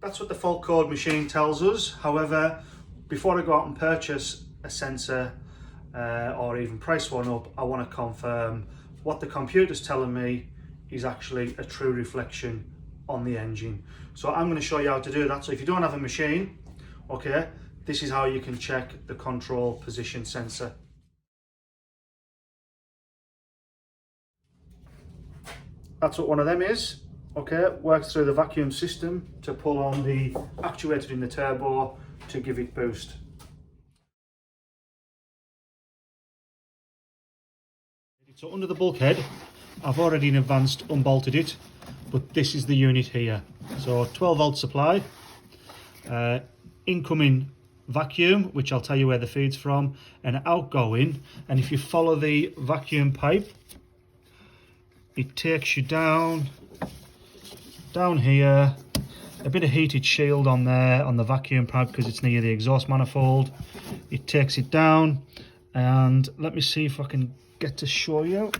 That's what the fault code machine tells us. However, before I go out and purchase a sensor or even price one up, I want to confirm what the computer's telling me is actually a true reflection on the engine. So I'm going to show you how to do that. So if you don't have a machine, okay, this is how you can check the control position sensor. That's what one of them is. Okay, works through the vacuum system to pull on the actuator in the turbo to give it boost. So under the bulkhead, I've already in advance unbolted it, but this is the unit here. So 12 volt supply, incoming vacuum, which I'll tell you where the feed's from, and outgoing. And if you follow the vacuum pipe, it takes you down here, a bit of heated shield on there on the vacuum pipe because it's near the exhaust manifold. It takes it down, and let me see if I can get to show you.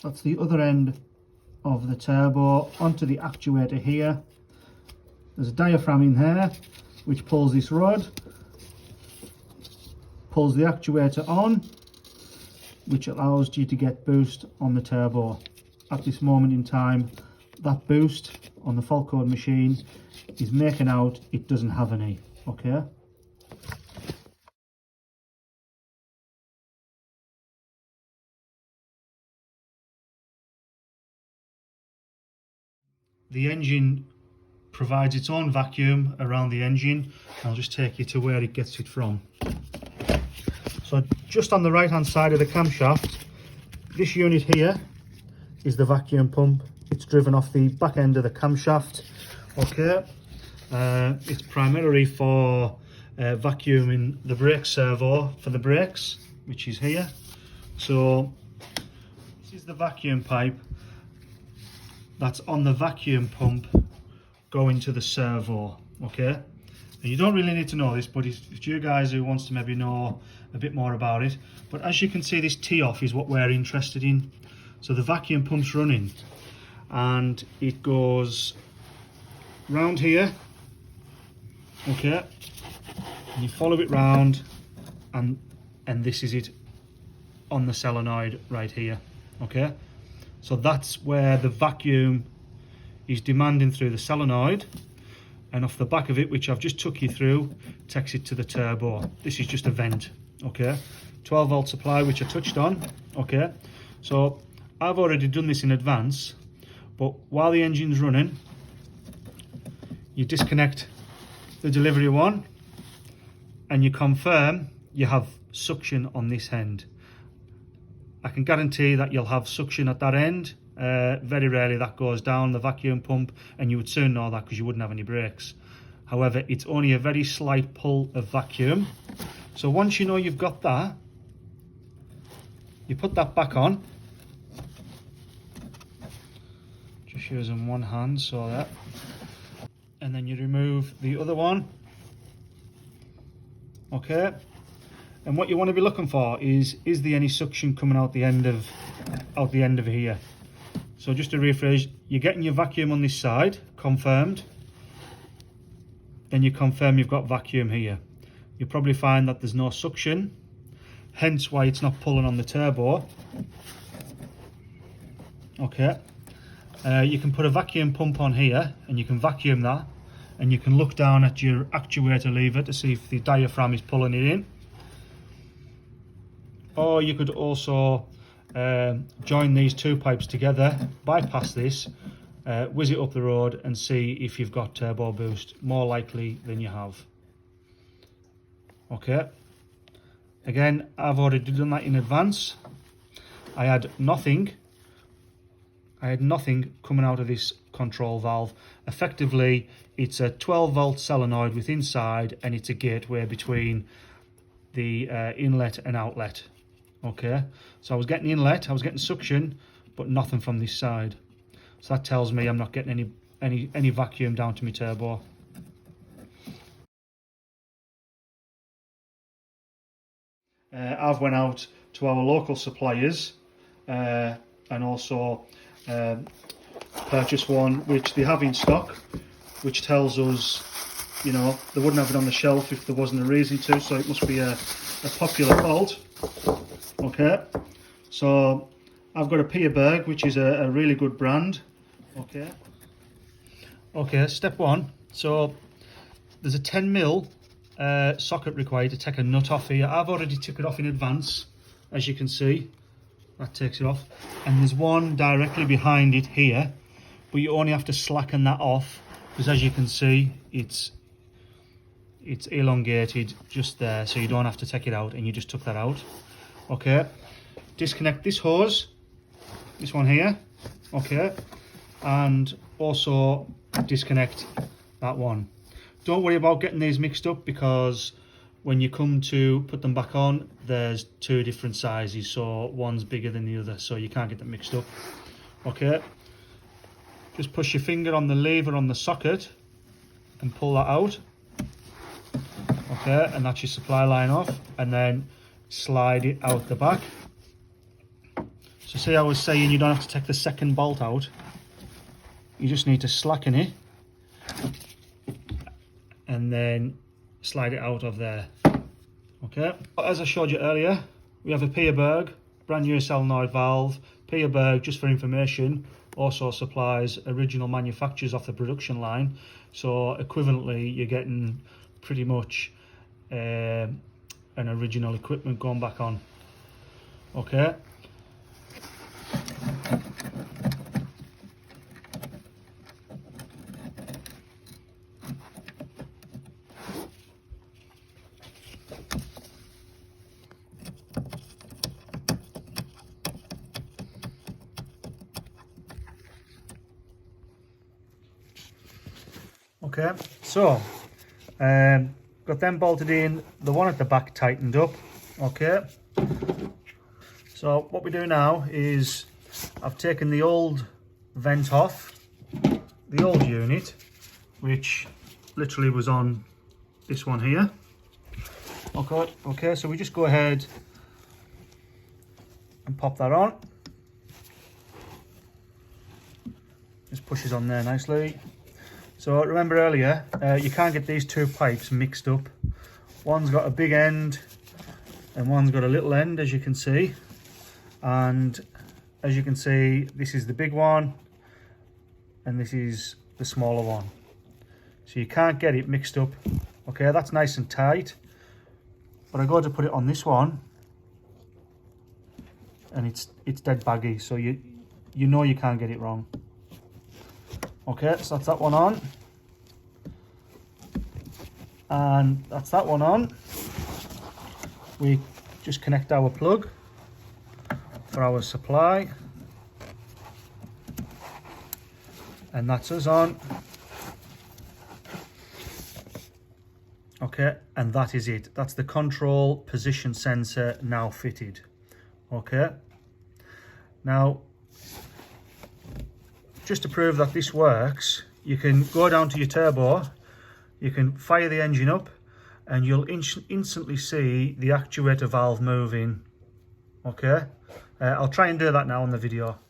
That's the other end of the turbo onto the actuator here. There's a diaphragm in there which pulls this rod, pulls the actuator on, which allows you to get boost on the turbo. At this moment in time, that boost on the fault code machine is making out it doesn't have any. Okay. The engine provides its own vacuum around the engine. I'll just take you to where it gets it from. So just on the right hand side of the camshaft, this unit here is the vacuum pump. It's driven off the back end of the camshaft. Okay, it's primarily for vacuuming the brake servo for the brakes, which is here. So this is the vacuum pipe that's on the vacuum pump going to the servo. Okay, and you don't really need to know this, but it's you guys who wants to maybe know a bit more about it. But as you can see, this tee off is what we're interested in. So the vacuum pump's running and it goes round here, okay, and you follow it round, and this is it on the solenoid right here. Okay, so that's where the vacuum is demanding through the solenoid, and off the back of it, which I've just took you through, takes it to the turbo. This is just a vent. Okay, 12 volt supply, which I touched on. Okay, so I've already done this in advance, but while the engine's running, you disconnect the delivery one and you confirm you have suction on this end. I can guarantee that you'll have suction at that end. Very rarely that goes down the vacuum pump, and you would soon know that because you wouldn't have any brakes. However, it's only a very slight pull of vacuum. So once you know you've got that, you put that back on. Just using one hand, so that. And then you remove the other one. Okay. And what you want to be looking for is there any suction coming out the end of here? So just to rephrase, you're getting your vacuum on this side, confirmed. Then you confirm you've got vacuum here. You'll probably find that there's no suction, hence why it's not pulling on the turbo. Okay. You can put a vacuum pump on here and you can vacuum that, and you can look down at your actuator lever to see if the diaphragm is pulling it in. Or you could also join these two pipes together, bypass this, whiz it up the road and see if you've got turbo boost. More likely than you have. Okay, again, I've already done that in advance. I had nothing coming out of this control valve. Effectively, it's a 12 volt solenoid with inside, and it's a gateway between the inlet and outlet. Okay, so I was getting inlet, I was getting suction, but nothing from this side. So that tells me I'm not getting any vacuum down to my turbo. I've went out to our local suppliers and also purchase one which they have in stock, which tells us, you know, they wouldn't have it on the shelf if there wasn't a reason to, so it must be a popular fault. Okay, so I've got a P29900, which is a really good brand. Okay, step one. So there's a 10mm socket required to take a nut off here. I've already took it off in advance, as you can see. That takes it off, and there's one directly behind it here, but you only have to slacken that off, because as you can see, it's elongated just there, so you don't have to take it out, and you just took that out. Okay, disconnect this hose, this one here. Okay, and also disconnect that one. Don't worry about getting these mixed up, because when you come to put them back on, there's two different sizes, so one's bigger than the other, so you can't get them mixed up. Okay, just push your finger on the lever on the socket and pull that out. Okay, and that's your supply line off, and then slide it out the back. So see, I was saying you don't have to take the second bolt out, you just need to slacken it and then slide it out of there. Okay, as I showed you earlier, we have a P29900 brand new solenoid valve. P29900, just for information, also supplies original manufacturers off the production line, so equivalently you're getting pretty much an original equipment going back on. Okay, okay, so got them bolted in, the one at the back tightened up. Okay, so what we do now is I've taken the old vent off, the old unit, which literally was on this one here. Okay, so we just go ahead and pop that on. Just pushes on there nicely. So remember earlier, you can't get these two pipes mixed up. One's got a big end and one's got a little end, as you can see. And as you can see, this is the big one and this is the smaller one. So you can't get it mixed up. Okay, that's nice and tight. But I go to put it on this one and it's dead baggy, so you know you can't get it wrong. Okay, so that's that one on, and that's that one on. We just connect our plug for our supply, and that's us on. Okay, and that is it. That's the control position sensor now fitted. Okay, now just to prove that this works, you can go down to your turbo, you can fire the engine up, and you'll instantly see the actuator valve moving. Okay, I'll try and do that now on the video.